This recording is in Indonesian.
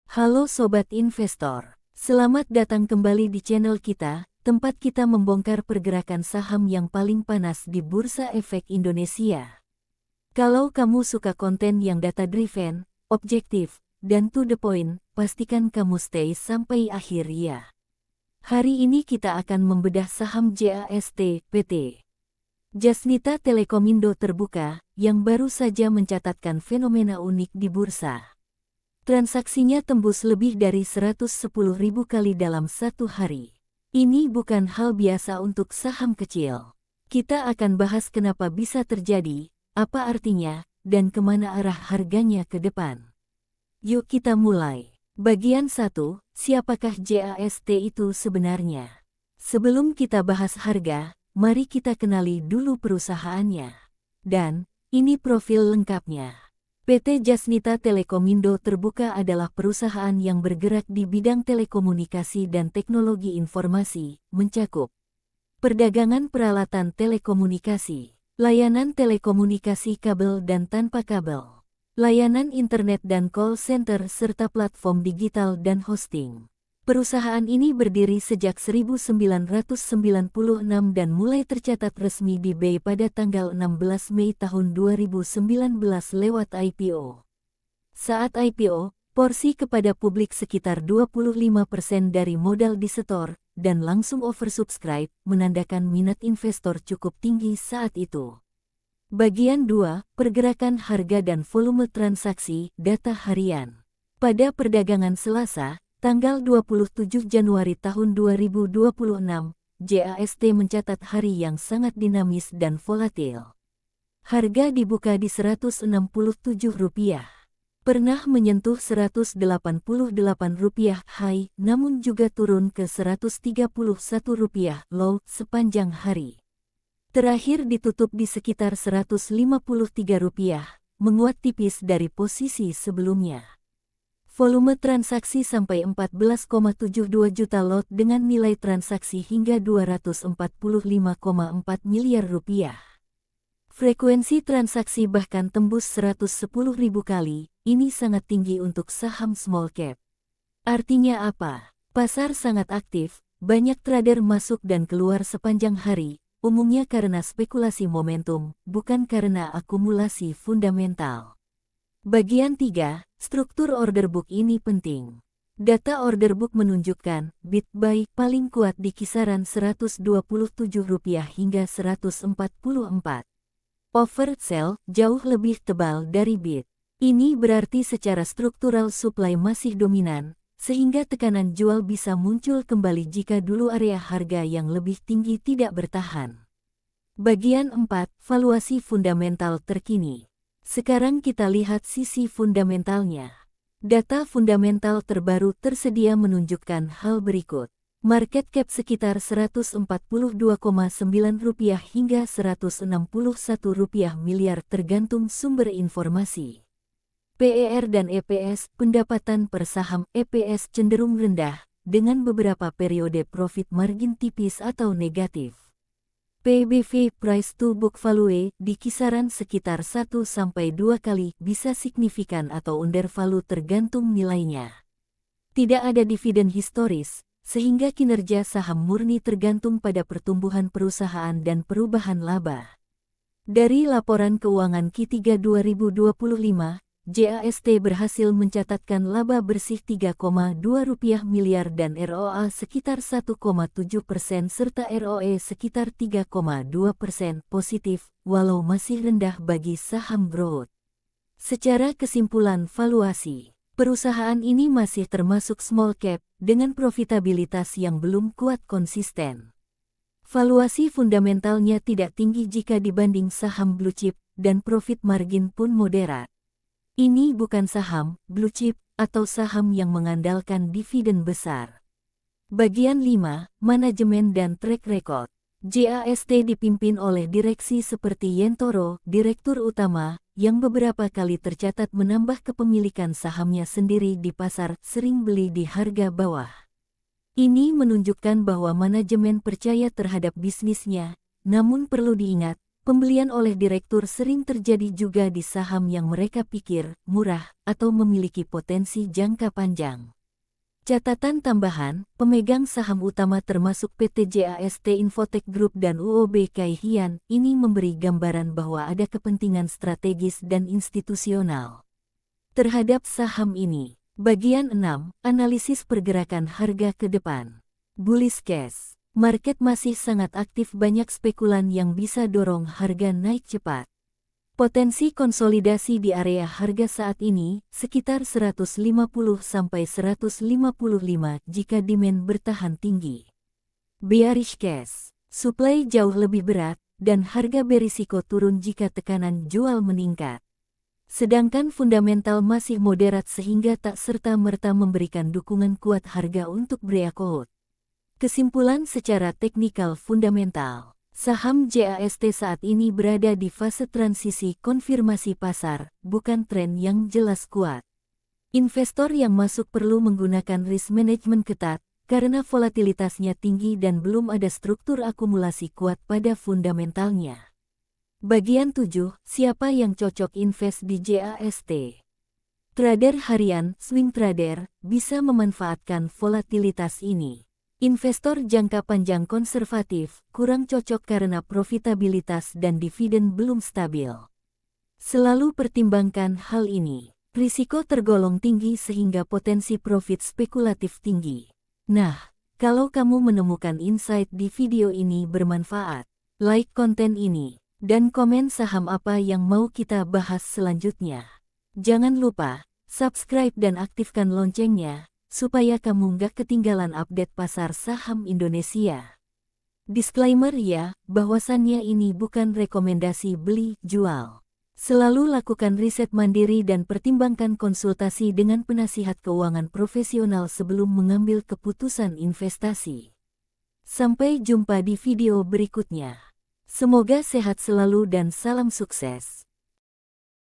Halo Sobat Investor, selamat datang kembali di channel kita, tempat kita membongkar pergerakan saham yang paling panas di Bursa Efek Indonesia. Kalau kamu suka konten yang data-driven, objektif, dan to the point, pastikan kamu stay sampai akhir ya. Hari ini kita akan membedah saham JAST PT. Jasnita Telekomindo Terbuka, yang baru saja mencatatkan fenomena unik di bursa. Transaksinya tembus lebih dari 110.000 kali dalam satu hari. Ini bukan hal biasa untuk saham kecil. Kita akan bahas kenapa bisa terjadi, apa artinya, dan kemana arah harganya ke depan. Yuk kita mulai. Bagian 1, siapakah JAST itu sebenarnya? Sebelum kita bahas harga, mari kita kenali dulu perusahaannya. Dan, ini profil lengkapnya. PT Jasnita Telekomindo Terbuka adalah perusahaan yang bergerak di bidang telekomunikasi dan teknologi informasi, mencakup perdagangan peralatan telekomunikasi, layanan telekomunikasi kabel dan tanpa kabel, layanan internet dan call center serta platform digital dan hosting. Perusahaan ini berdiri sejak 1996 dan mulai tercatat resmi di BI pada tanggal 16 Mei tahun 2019 lewat IPO. Saat IPO, porsi kepada publik sekitar 25% dari modal disetor, dan langsung oversubscribe, menandakan minat investor cukup tinggi saat itu. Bagian 2, pergerakan harga dan volume transaksi, data harian. Pada perdagangan Selasa, tanggal 27 Januari tahun 2026, JAST mencatat hari yang sangat dinamis dan volatil. Harga dibuka di Rp167. Pernah menyentuh Rp188 high, namun juga turun ke Rp131 low sepanjang hari. Terakhir ditutup di sekitar Rp153, menguat tipis dari posisi sebelumnya. Volume transaksi sampai 14,72 juta lot dengan nilai transaksi hingga Rp245,4 miliar. Frekuensi transaksi bahkan tembus 110.000 kali, ini sangat tinggi untuk saham small cap. Artinya apa? Pasar sangat aktif, banyak trader masuk dan keluar sepanjang hari, umumnya karena spekulasi momentum, bukan karena akumulasi fundamental. Bagian 3, struktur order book ini penting. Data order book menunjukkan bid buy paling kuat di kisaran Rp127 hingga Rp144. Over sell jauh lebih tebal dari bid. Ini berarti secara struktural supply masih dominan, sehingga tekanan jual bisa muncul kembali jika dulu area harga yang lebih tinggi tidak bertahan. Bagian 4, valuasi fundamental terkini. Sekarang kita lihat sisi fundamentalnya. Data fundamental terbaru tersedia menunjukkan hal berikut. Market cap sekitar Rp142,9 hingga Rp161 miliar tergantung sumber informasi. PER dan EPS, pendapatan per saham EPS cenderung rendah, dengan beberapa periode profit margin tipis atau negatif. PBV price to book value di kisaran sekitar 1-2 kali bisa signifikan atau undervalue tergantung nilainya. Tidak ada dividen historis, sehingga kinerja saham murni tergantung pada pertumbuhan perusahaan dan perubahan laba. Dari laporan keuangan Q3 2025, JAST berhasil mencatatkan laba bersih Rp3,2 miliar dan ROA sekitar 1,7% serta ROE sekitar 3,2% positif, walau masih rendah bagi saham growth. Secara kesimpulan valuasi, perusahaan ini masih termasuk small cap dengan profitabilitas yang belum kuat konsisten. Valuasi fundamentalnya tidak tinggi jika dibanding saham blue chip dan profit margin pun moderat. Ini bukan saham, blue chip, atau saham yang mengandalkan dividen besar. Bagian 5, manajemen dan track record. JAST dipimpin oleh direksi seperti Yentoro, direktur utama, yang beberapa kali tercatat menambah kepemilikan sahamnya sendiri di pasar, sering beli di harga bawah. Ini menunjukkan bahwa manajemen percaya terhadap bisnisnya, namun perlu diingat, Pembelian oleh direktur sering terjadi juga di saham yang mereka pikir murah atau memiliki potensi jangka panjang. Catatan tambahan, pemegang saham utama termasuk PT JAST Infotech Group dan UOB Kai Hian ini memberi gambaran bahwa ada kepentingan strategis dan institusional terhadap saham ini. Bagian 6, analisis pergerakan harga ke depan. Bullish case. Market masih sangat aktif, banyak spekulan yang bisa dorong harga naik cepat. Potensi konsolidasi di area harga saat ini sekitar 150-155 jika demand bertahan tinggi. Bearish case. Supply jauh lebih berat dan harga berisiko turun jika tekanan jual meningkat. Sedangkan fundamental masih moderat sehingga tak serta-merta memberikan dukungan kuat harga untuk breakout. Kesimpulan secara teknikal fundamental. Saham JAST saat ini berada di fase transisi konfirmasi pasar, bukan tren yang jelas kuat. Investor yang masuk perlu menggunakan risk management ketat, karena volatilitasnya tinggi dan belum ada struktur akumulasi kuat pada fundamentalnya. Bagian 7, siapa yang cocok invest di JAST? Trader harian, swing trader, bisa memanfaatkan volatilitas ini. Investor jangka panjang konservatif kurang cocok karena profitabilitas dan dividen belum stabil. Selalu pertimbangkan hal ini. Risiko tergolong tinggi sehingga potensi profit spekulatif tinggi. Nah, kalau kamu menemukan insight di video ini bermanfaat, like konten ini, dan komen saham apa yang mau kita bahas selanjutnya. Jangan lupa, subscribe dan aktifkan loncengnya, supaya kamu nggak ketinggalan update pasar saham Indonesia. Disclaimer ya, bahwasannya ini bukan rekomendasi beli, jual. Selalu lakukan riset mandiri dan pertimbangkan konsultasi dengan penasihat keuangan profesional sebelum mengambil keputusan investasi. Sampai jumpa di video berikutnya. Semoga sehat selalu dan salam sukses.